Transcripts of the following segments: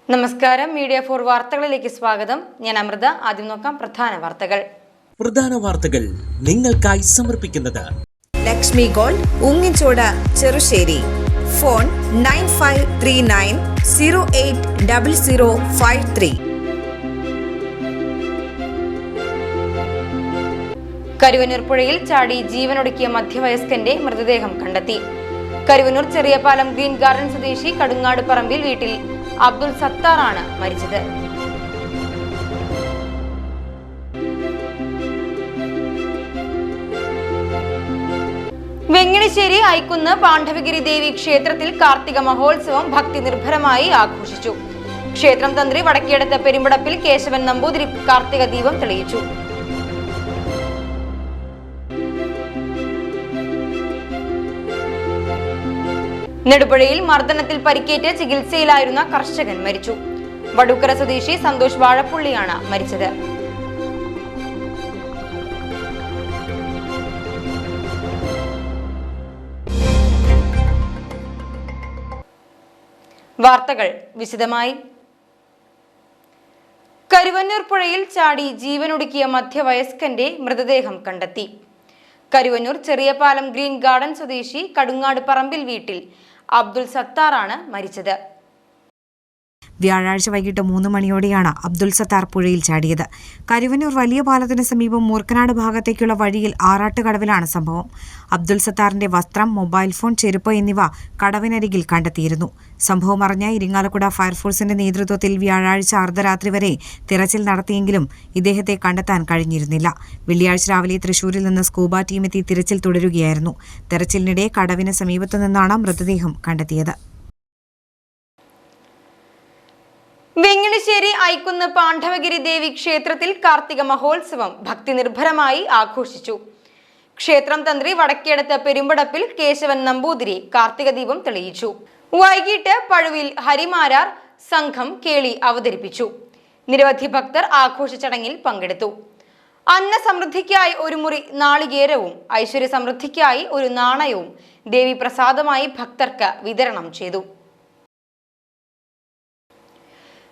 നമസ്കാരം, മീഡിയ 4 വാർത്തകളിലേക്ക് സ്വാഗതം. ഞാൻ അമൃത. ആദ്യം നോക്കാം പ്രധാന വാർത്തകൾ നിങ്ങൾക്കായി സമർപ്പിക്കുന്നത് ലക്ഷ്മി ഗോൾഡ്, ഉങ്ങിച്ചോട്, ചെറുശ്ശേരി. ഫോൺ 9539080053. കരുവന്നൂർ പുഴയിൽ ചാടി ജീവനൊടുക്കിയ മധ്യവയസ്കന്റെ മൃതദേഹം കണ്ടെത്തി. കരുവന്നൂർ ചെറിയപാലം ഗ്രീൻ ഗാർഡൻ സ്വദേശി കടുങ്ങാട് പറമ്പിൽ വീട്ടിൽ അബ്ദുൾ സത്താറാണ് മരിച്ചത്. വെങ്ങിണിശ്ശേരി ഐക്കുന്ന് പാണ്ഡവഗിരി ദേവി ക്ഷേത്രത്തിൽ കാർത്തിക മഹോത്സവം ഭക്തി നിർഭരമായി ആഘോഷിച്ചു. ക്ഷേത്രം തന്ത്രി വടക്കേടത്ത് പെരുമ്പടപ്പിൽ കേശവൻ നമ്പൂതിരി കാർത്തിക ദീപം തെളിയിച്ചു. നെടുപുഴയിൽ മർദ്ദനത്തിൽ പരിക്കേറ്റ് ചികിത്സയിലായിരുന്ന കർഷകൻ മരിച്ചു. വടൂക്കര സ്വദേശി സന്തോഷ് വാഴപ്പുള്ളിയാണ് മരിച്ചത്. വാർത്തകൾ വിശദമായി. കരുവന്നൂർ പുഴയിൽ ചാടി ജീവനൊടുക്കിയ മധ്യവയസ്കന്റെ മൃതദേഹം കണ്ടെത്തി. കരുവന്നൂർ ചെറിയപാലം ഗ്രീൻ ഗാർഡൻ സ്വദേശി കടുങ്ങാട് പറമ്പിൽ വീട്ടിൽ അബ്ദുൾ സത്താറാണ് മരിച്ചത്. വ്യാഴാഴ്ച വൈകിട്ട് 3 മണിയോടെയാണ് അബ്ദുൾ സത്താർ പുഴയിൽ ചാടിയത്. കരുവന്നൂർ വലിയ പാലത്തിന് സമീപം മൂർക്കനാട് ഭാഗത്തേക്കുള്ള വഴിയിൽ ആറാട്ടുകടവിലാണ് സംഭവം. അബ്ദുൾ സത്താറിന്റെ വസ്ത്രം, മൊബൈൽ ഫോൺ, ചെരുപ്പ് എന്നിവ കടവിനരികിൽ കണ്ടെത്തിയിരുന്നു. സംഭവം അറിഞ്ഞ ഇരിങ്ങാലക്കുട ഫയർഫോഴ്സിന്റെ നേതൃത്വത്തിൽ വ്യാഴാഴ്ച അർദ്ധരാത്രി വരെ തിരച്ചിൽ നടത്തിയെങ്കിലും ഇദ്ദേഹത്തെ കണ്ടെത്താൻ കഴിഞ്ഞിരുന്നില്ല. വെള്ളിയാഴ്ച രാവിലെ തൃശൂരിൽ നിന്ന് സ്കൂബ ടീമെത്തി തിരച്ചിൽ തുടരുകയായിരുന്നു. തെരച്ചിലിനിടെ കടവിന് സമീപത്തു നിന്നാണ് മൃതദേഹം കണ്ടെത്തിയത്. വെങ്ങിണിശ്ശേരി ഐക്കുന്ന് പാണ്ഡവഗിരി ദേവി ക്ഷേത്രത്തിൽ കാർത്തിക മഹോത്സവം ഭക്തി നിർഭരമായി ആഘോഷിച്ചു. ക്ഷേത്രം തന്ത്രി വടക്കേടത്ത് പെരുമ്പടപ്പിൽ കേശവൻ നമ്പൂതിരി കാർത്തിക ദീപം തെളിയിച്ചു. വൈകിട്ട് പഴുവിൽ ഹരിമാരാർ സംഘം കേളി അവതരിപ്പിച്ചു. നിരവധി ഭക്തർ ആഘോഷ ചടങ്ങിൽ പങ്കെടുത്തു. അന്നസമൃദ്ധിക്കായി ഒരു മുറി നാളികേരവും ഐശ്വര്യ സമൃദ്ധിക്കായി ഒരു നാണയവും ദേവി പ്രസാദമായി ഭക്തർക്ക് വിതരണം ചെയ്തു.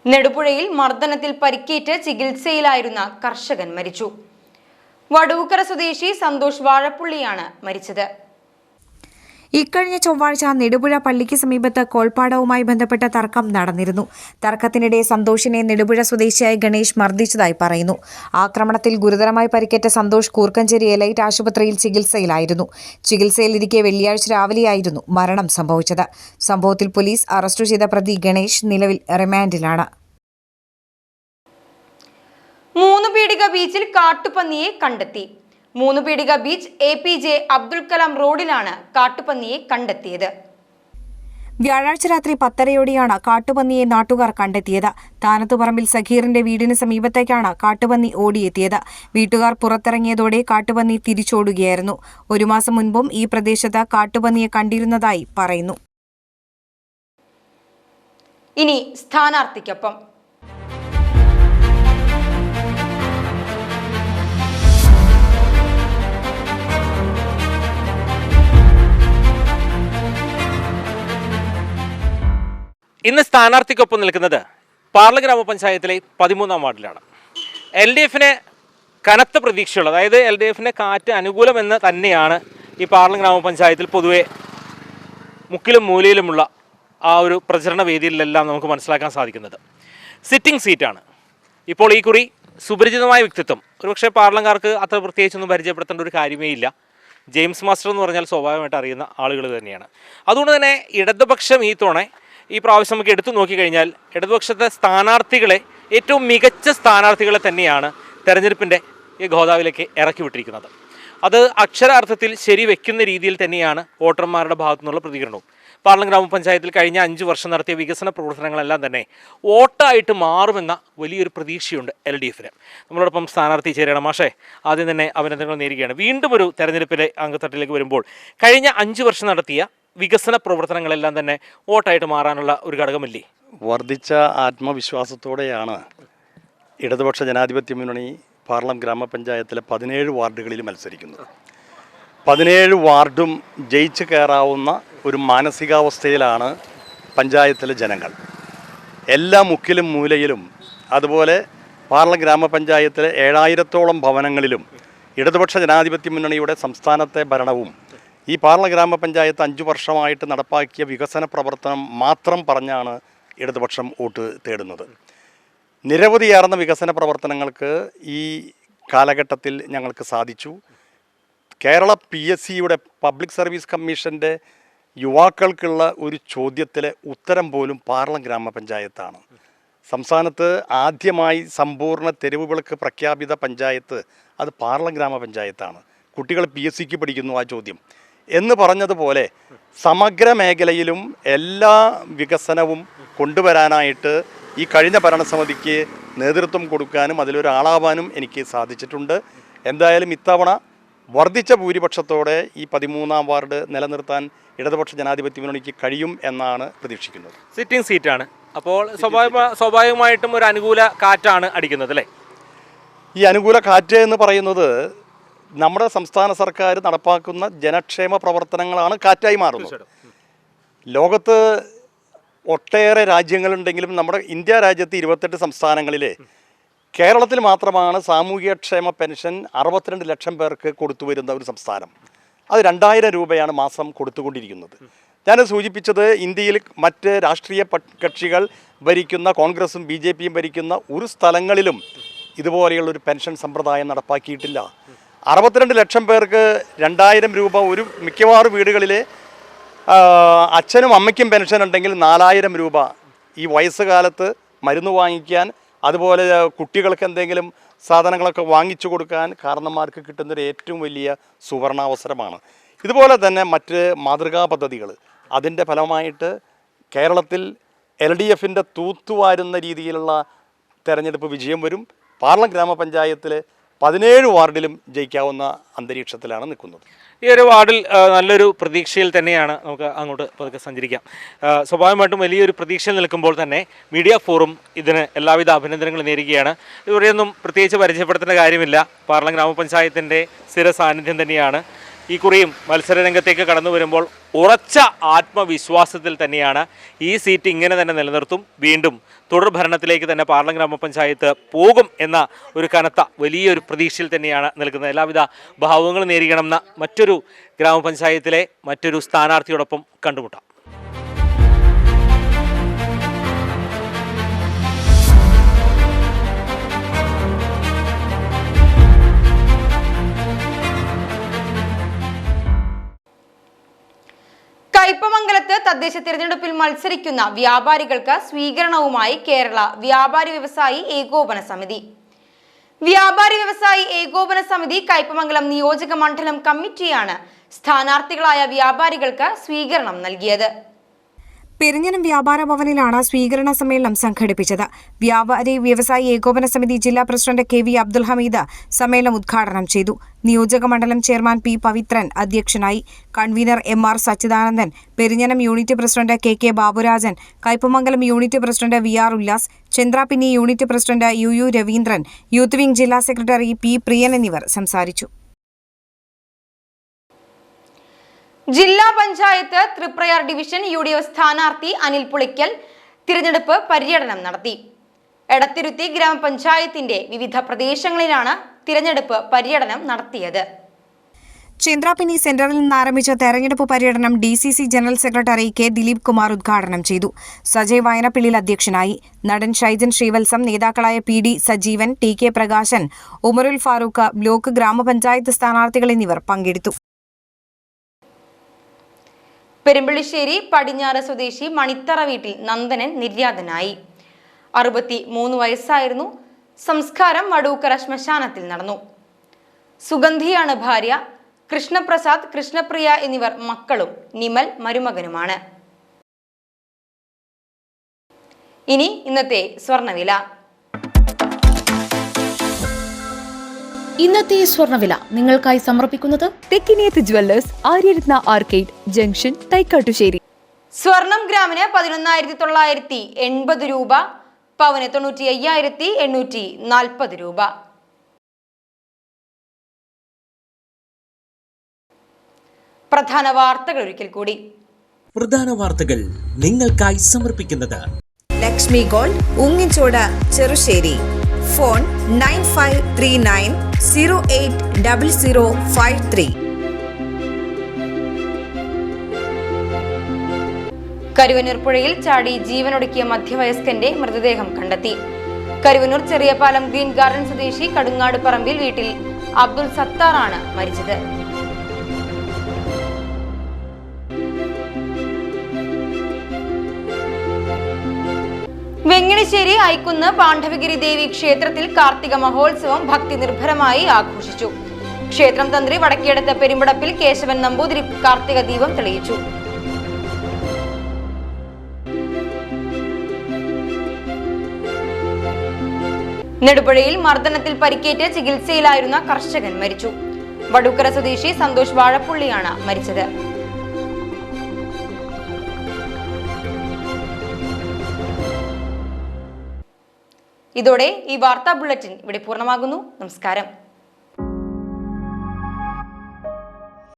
നെടുപുഴയിൽ മർദ്ദനത്തിൽ പരിക്കേറ്റ് ചികിത്സയിലായിരുന്ന കർഷകൻ മരിച്ചു. വടൂക്കര സ്വദേശി സന്തോഷ് വാഴപ്പുള്ളിയാണ് മരിച്ചത്. ഇക്കഴിഞ്ഞ ചൊവ്വാഴ്ച നെടുപുഴ പള്ളിക്ക് സമീപത്ത് കോൾപ്പാടവുമായി ബന്ധപ്പെട്ട തർക്കം നടന്നിരുന്നു. തർക്കത്തിനിടെ സന്തോഷിനെ നെടുപുഴ സ്വദേശിയായ ഗണേഷ് മർദ്ദിച്ചതായി പറയുന്നു. ആക്രമണത്തിൽ ഗുരുതരമായി പരിക്കേറ്റ സന്തോഷ് കൂർക്കഞ്ചേരി എലൈറ്റ് ആശുപത്രിയിൽ ചികിത്സയിലായിരുന്നു. ചികിത്സയിലിരിക്കെ വെള്ളിയാഴ്ച രാവിലെയായിരുന്നു മരണം സംഭവിച്ചത്. സംഭവത്തിൽ പോലീസ് അറസ്റ്റ് ചെയ്ത പ്രതി ഗണേഷ് നിലവിൽ റിമാൻഡിലാണ്. മൂന്നുപീടിക ബീച്ചിൽ കാട്ടുപന്നിയെ കണ്ടെത്തി. മൂന്നുപീടിക ബീച്ച് APJ അബ്ദുൽ കലാം റോഡിലാണ് കാട്ടുപന്നിയെ കണ്ടെത്തിയത്. വ്യാഴാഴ്ച രാത്രി 10:30 കാട്ടുപന്നിയെ നാട്ടുകാർ കണ്ടെത്തിയത്. താനത്തുപറമ്പിൽ സഖീറിന്റെ വീടിന് സമീപത്തേക്കാണ് കാട്ടുപന്നി ഓടിയെത്തിയത്. വീട്ടുകാർ പുറത്തിറങ്ങിയതോടെ കാട്ടുപന്നി തിരിച്ചോടുകയായിരുന്നു. 1 മാസം മുൻപും ഈ പ്രദേശത്ത് കാട്ടുപന്നിയെ കണ്ടിരുന്നതായി പറയുന്നു. ഇനി സ്ഥാനാർത്ഥിക്കൊപ്പം. ഇന്ന് സ്ഥാനാർത്ഥിക്കൊപ്പം നിൽക്കുന്നത് പാർല ഗ്രാമപഞ്ചായത്തിലെ 13-ാം വാർഡിലാണ്. LDFന് കനത്ത പ്രതീക്ഷയുള്ളത്, അതായത് LDFന് കാറ്റ് അനുകൂലമെന്ന് തന്നെയാണ് ഈ പാർല ഗ്രാമപഞ്ചായത്തിൽ പൊതുവെ മുക്കിലും മൂലയിലുമുള്ള ആ ഒരു പ്രചരണ വേദിയിലെല്ലാം നമുക്ക് മനസ്സിലാക്കാൻ സാധിക്കുന്നത്. സിറ്റിംഗ് സീറ്റാണ്. ഇപ്പോൾ ഈ കുറി സുപരിചിതമായ വ്യക്തിത്വം, ഒരുപക്ഷെ പാർലക്കാർക്ക് അത്ര പ്രത്യേകിച്ചൊന്നും പരിചയപ്പെടുത്തേണ്ട ഒരു കാര്യമേ ഇല്ല. ജെയിംസ് മാസ്റ്റർ എന്ന് പറഞ്ഞാൽ സ്വാഭാവികമായിട്ട് അറിയുന്ന ആളുകൾ തന്നെയാണ്. അതുകൊണ്ട് തന്നെ ഇടതുപക്ഷം ഈ പ്രാവശ്യം നമുക്ക് എടുത്തു നോക്കിക്കഴിഞ്ഞാൽ ഇടതുപക്ഷത്തെ സ്ഥാനാർത്ഥികളെ, ഏറ്റവും മികച്ച സ്ഥാനാർത്ഥികളെ തന്നെയാണ് തെരഞ്ഞെടുപ്പിൻ്റെ ഈ ഗോദാവിലേക്ക് ഇറക്കി വിട്ടിരിക്കുന്നത്. അത് അക്ഷരാർത്ഥത്തിൽ ശരിവെക്കുന്ന രീതിയിൽ തന്നെയാണ് വോട്ടർമാരുടെ ഭാഗത്തു നിന്നുള്ള പ്രതികരണവും. പാർല ഗ്രാമപഞ്ചായത്തിൽ കഴിഞ്ഞ 5 വർഷം നടത്തിയ വികസന പ്രവർത്തനങ്ങളെല്ലാം തന്നെ വോട്ടായിട്ട് മാറുമെന്ന വലിയൊരു പ്രതീക്ഷയുണ്ട് LDFന്. നമ്മളോടൊപ്പം സ്ഥാനാർത്ഥി ചേരണം. മാഷേ, ആദ്യം തന്നെ അഭിനന്ദനങ്ങൾ നേരുകയാണ്. വീണ്ടും ഒരു തെരഞ്ഞെടുപ്പിലെ അംഗത്തട്ടിലേക്ക് വരുമ്പോൾ കഴിഞ്ഞ 5 വർഷം നടത്തിയ വികസന പ്രവർത്തനങ്ങളെല്ലാം തന്നെ വോട്ടായിട്ട് മാറാനുള്ള ഒരു ഘടകമില്ലേ? വർദ്ധിച്ച ആത്മവിശ്വാസത്തോടെയാണ് ഇടതുപക്ഷ ജനാധിപത്യ മുന്നണി പാർലം ഗ്രാമപഞ്ചായത്തിലെ 17 വാർഡുകളിൽ മത്സരിക്കുന്നത്. 17 വാർഡും ജയിച്ച് കയറാവുന്ന ഒരു മാനസികാവസ്ഥയിലാണ് പഞ്ചായത്തിലെ ജനങ്ങൾ. എല്ലാ മുക്കിലും മൂലയിലും അതുപോലെ പാർലം ഗ്രാമപഞ്ചായത്തിലെ 7000-ഓളം ഭവനങ്ങളിലും ഇടതുപക്ഷ ജനാധിപത്യ മുന്നണിയുടെ സംസ്ഥാനത്തെ ഭരണവും ഈ പാർലം ഗ്രാമപഞ്ചായത്ത് 5 വർഷമായിട്ട് നടപ്പാക്കിയ വികസന പ്രവർത്തനം മാത്രം പറഞ്ഞാണ് ഇടതുപക്ഷം വോട്ട് തേടുന്നത്. നിരവധിയാർന്ന വികസന പ്രവർത്തനങ്ങൾക്ക് ഈ കാലഘട്ടത്തിൽ ഞങ്ങൾക്ക് സാധിച്ചു. കേരള PSCയുടെ പബ്ലിക് സർവീസ് കമ്മീഷൻ്റെ യുവാക്കൾക്കുള്ള ഒരു ചോദ്യത്തിലെ ഉത്തരം പോലും പാർലം ഗ്രാമപഞ്ചായത്താണ്. സംസ്ഥാനത്ത് ആദ്യമായി സമ്പൂർണ്ണ തെരുവ് വിളക്ക് പ്രഖ്യാപിത പഞ്ചായത്ത് അത് പാർലം ഗ്രാമപഞ്ചായത്താണ്. കുട്ടികൾ PSCക്ക് പഠിക്കുന്നു ആ ചോദ്യം എന്ന് പറഞ്ഞതുപോലെ സമഗ്ര മേഖലയിലും എല്ലാ വികസനവും കൊണ്ടുവരാനായിട്ട് ഈ കഴിഞ്ഞ ഭരണസമിതിക്ക് നേതൃത്വം കൊടുക്കാനും അതിലൊരാളാവാനും എനിക്ക് സാധിച്ചിട്ടുണ്ട്. എന്തായാലും ഇത്തവണ വർദ്ധിച്ച ഭൂരിപക്ഷത്തോടെ ഈ 13-ാം വാർഡ് നിലനിർത്താൻ ഇടതുപക്ഷ ജനാധിപത്യ മുന്നണിക്ക് കഴിയും എന്നാണ് പ്രതീക്ഷിക്കുന്നത്. സിറ്റിംഗ് സീറ്റാണ്, അപ്പോൾ സ്വാഭാവികമായിട്ടും ഒരു അനുകൂല കാറ്റാണ് അടിക്കുന്നത് അല്ലേ? ഈ അനുകൂല കാറ്റ് എന്ന് പറയുന്നത് നമ്മുടെ സംസ്ഥാന സർക്കാർ നടപ്പാക്കുന്ന ജനക്ഷേമ പ്രവർത്തനങ്ങളാണ് കാറ്റായി മാറുന്നത്. ലോകത്ത് ഒട്ടേറെ രാജ്യങ്ങളുണ്ടെങ്കിലും നമ്മുടെ ഇന്ത്യ രാജ്യത്ത് 28 സംസ്ഥാനങ്ങളിലെ കേരളത്തിൽ മാത്രമാണ് സാമൂഹ്യക്ഷേമ പെൻഷൻ 62 ലക്ഷം പേർക്ക് കൊടുത്തു വരുന്ന ഒരു സംസ്ഥാനം. അത് 2000 രൂപയാണ് മാസം കൊടുത്തുകൊണ്ടിരിക്കുന്നത്. ഞാൻ സൂചിപ്പിച്ചത് ഇന്ത്യയിൽ മറ്റ് രാഷ്ട്രീയ കക്ഷികൾ ഭരിക്കുന്ന കോൺഗ്രസും BJPയും ഭരിക്കുന്ന ഒരു സ്ഥലങ്ങളിലും ഇതുപോലെയുള്ളൊരു പെൻഷൻ സമ്പ്രദായം നടപ്പാക്കിയിട്ടില്ല. 62 ലക്ഷം പേർക്ക് 2000 രൂപ ഒരു മിക്കവാറും വീടുകളിലെ അച്ഛനും അമ്മയ്ക്കും പെൻഷൻ ഉണ്ടെങ്കിൽ 4000 രൂപ ഈ വയസ്സുകാലത്ത് മരുന്ന് വാങ്ങിക്കാൻ അതുപോലെ കുട്ടികൾക്ക് എന്തെങ്കിലും സാധനങ്ങളൊക്കെ വാങ്ങിച്ചു കൊടുക്കാൻ കാരണന്മാർക്ക് കിട്ടുന്നൊരു ഏറ്റവും വലിയ സുവർണാവസരമാണ്. ഇതുപോലെ തന്നെ മറ്റ് മാതൃകാ പദ്ധതികൾ അതിൻ്റെ ഫലമായിട്ട് കേരളത്തിൽ LDFൻ്റെ തൂത്തുവാരുന്ന രീതിയിലുള്ള തെരഞ്ഞെടുപ്പ് വിജയം വരും. പാർലം ഗ്രാമപഞ്ചായത്തിൽ 17 വാർഡിലും ജയിക്കാവുന്ന അന്തരീക്ഷത്തിലാണ് നിൽക്കുന്നത്. ഈ ഒരു വാർഡിൽ നല്ലൊരു പ്രതീക്ഷയിൽ തന്നെയാണ് നമുക്ക് അങ്ങോട്ട് പതുക്കെ സഞ്ചരിക്കാം. സ്വാഭാവികമായിട്ടും വലിയൊരു പ്രതീക്ഷയിൽ നിൽക്കുമ്പോൾ തന്നെ മീഡിയ ഫോറം ഇതിന് എല്ലാവിധ അഭിനന്ദനങ്ങളും നേരുകയാണ്. ഇവിടെയൊന്നും പ്രത്യേകിച്ച് പരിചയപ്പെടുത്തേണ്ട കാര്യമില്ല. പാർലം ഗ്രാമപഞ്ചായത്തിൻ്റെ സ്ഥിര സാന്നിധ്യം തന്നെയാണ്. ഈ കുറിയും മത്സരരംഗത്തേക്ക് കടന്നു വരുമ്പോൾ ഉറച്ച ആത്മവിശ്വാസത്തിൽ തന്നെയാണ് ഈ സീറ്റ് ഇങ്ങനെ തന്നെ നിലനിർത്തും, വീണ്ടും തുടർ ഭരണത്തിലേക്ക് തന്നെ പാർലം ഗ്രാമപഞ്ചായത്ത് പോകും എന്ന ഒരു കനത്ത വലിയൊരു പ്രതീക്ഷയിൽ തന്നെയാണ് നിൽക്കുന്നത്. എല്ലാവിധ ഭാവങ്ങളും നേരിടണമെന്ന മറ്റൊരു ഗ്രാമപഞ്ചായത്തിലെ മറ്റൊരു സ്ഥാനാർത്ഥിയോടൊപ്പം കണ്ടുമുട്ടാം. കയ്പമംഗലത്ത് തദ്ദേശ തിരഞ്ഞെടുപ്പിൽ മത്സരിക്കുന്ന വ്യാപാരികൾക്ക് സ്വീകരണവുമായി കേരള വ്യാപാരി വ്യവസായി ഏകോപന സമിതി. വ്യാപാരി വ്യവസായി ഏകോപന സമിതി കയ്പമംഗലം നിയോജക മണ്ഡലം കമ്മിറ്റിയാണ് സ്ഥാനാർത്ഥികളായ വ്യാപാരികൾക്ക് സ്വീകരണം നൽകിയത്. പെരിഞ്ഞനം വ്യാപാര ഭവനിലാണ് സ്വീകരണ സമ്മേളനം സംഘടിപ്പിച്ചത്. വ്യാപാരി വ്യവസായി ഏകോപന സമിതി ജില്ലാ പ്രസിഡന്റ് KV അബ്ദുൽ ഹമീദ് സമ്മേളനം ഉദ്ഘാടനം ചെയ്തു. നിയോജക മണ്ഡലം ചെയർമാൻ P പവിത്രൻ അധ്യക്ഷനായി. Convener MR Sachidanandan, Perinjanam unit president KK Baburajan, Kaipamangalam unit president VR Ullas, Chandrapinni unit president UU Raveendran, youth wing ജില്ലാ സെക്രട്ടറി P പ്രിയൻ എന്നിവർ സംസാരിച്ചു. ജില്ലാ പഞ്ചായത്ത് തൃപ്രയാർ ഡിവിഷൻ UDF സ്ഥാനാർത്ഥി അനിൽ പുളിക്കൽ തിരഞ്ഞെടുപ്പ് പര്യടനം നടത്തി. എടത്തിരുത്തി ഗ്രാമപഞ്ചായത്തിന്റെ വിവിധ പ്രദേശങ്ങളിലാണ് തിരഞ്ഞെടുപ്പ് പര്യടനം നടത്തിയത്. ചന്ദ്രാപിന്നി സെന്ററിൽ നിന്ന് ആരംഭിച്ച തെരഞ്ഞെടുപ്പ് പര്യടനം DCC general secretary K Dileep Kumar ഉദ്ഘാടനം ചെയ്തു. സജയ് വയനപ്പിള്ളിൽ അധ്യക്ഷനായി. നടൻ ഷൈജൻ ശ്രീവത്സം, നേതാക്കളായ PD സജീവൻ, TK പ്രകാശൻ, ഉമറുൽ ഫാറൂഖ്, ബ്ലോക്ക് ഗ്രാമപഞ്ചായത്ത് സ്ഥാനാർത്ഥികൾ എന്നിവർ പങ്കെടുത്തു. പെരുമ്പള്ളിശ്ശേരി പടിഞ്ഞാറ് സ്വദേശി മണിത്തറ വീട്ടിൽ നന്ദനൻ നിര്യാതനായി. 63 വയസ്സായിരുന്നു. സംസ്കാരം വടൂക്കര ശ്മശാനത്തിൽ നടന്നു. സുഗന്ധിയാണ് ഭാര്യ. കൃഷ്ണപ്രസാദ്, കൃഷ്ണപ്രിയ എന്നിവർ മക്കളും നിമൽ മരുമകനുമാണ്. ഇനി ഇന്നത്തെ സ്വർണ്ണവില. ഇന്നത്തെ സ്വർണ്ണവില നിങ്ങൾക്കായി സമർപ്പിക്കുന്നത് Thekkiniyath jewellers, Aryaratna arcade junction, Thaikkattussery. സ്വർണം ഗ്രാമിന് 11,980 രൂപ, പവന് 95,840 രൂപ. പ്രധാന വാർത്തകൾ ഒരിക്കൽ കൂടി. പ്രധാന വാർത്തകൾ നിങ്ങൾക്കായി സമർപ്പിക്കുന്നത് ലക്ഷ്മി ഗോൾഡ് ഉങ്ങിച്ചോട് ചെറുശ്ശേരി. ഫോൺ 9539080053. കരുവന്നൂർ പുഴയിൽ ചാടി ജീവനൊടുക്കിയ മധ്യവയസ്കന്റെ മൃതദേഹം കണ്ടെത്തി. കരുവന്നൂർ ചെറിയപാലം ഗ്രീൻ ഗാർഡൻ സ്വദേശി കടുങ്ങാട് പറമ്പിൽ വീട്ടിൽ അബ്ദുൽ സത്താറാണ് മരിച്ചത്. വെങ്ങണിശ്ശേരി ഐക്കുന്ന് പാണ്ഡവഗിരി ദേവി ക്ഷേത്രത്തിൽ കാർത്തിക മഹോത്സവം ഭക്തി നിർഭരമായി ആഘോഷിച്ചു. ക്ഷേത്രം തന്ത്രി വടക്കേടത്ത് പെരുമ്പടപ്പിൽ കേശവൻ നമ്പൂതിരി കാർത്തിക ദീപം തെളിയിച്ചു. നെടുപുഴയിൽ മർദ്ദനത്തിൽ പരിക്കേറ്റ് ചികിത്സയിലായിരുന്ന കർഷകൻ മരിച്ചു. വടൂക്കര സ്വദേശി സന്തോഷ് വാഴപ്പുള്ളിയാണ് മരിച്ചത്. ഇതോടെ ഈ വാർത്താ ബുള്ളറ്റിൻ ഇവിടെ പൂർണ്ണമാകുന്നു. നമസ്കാരം.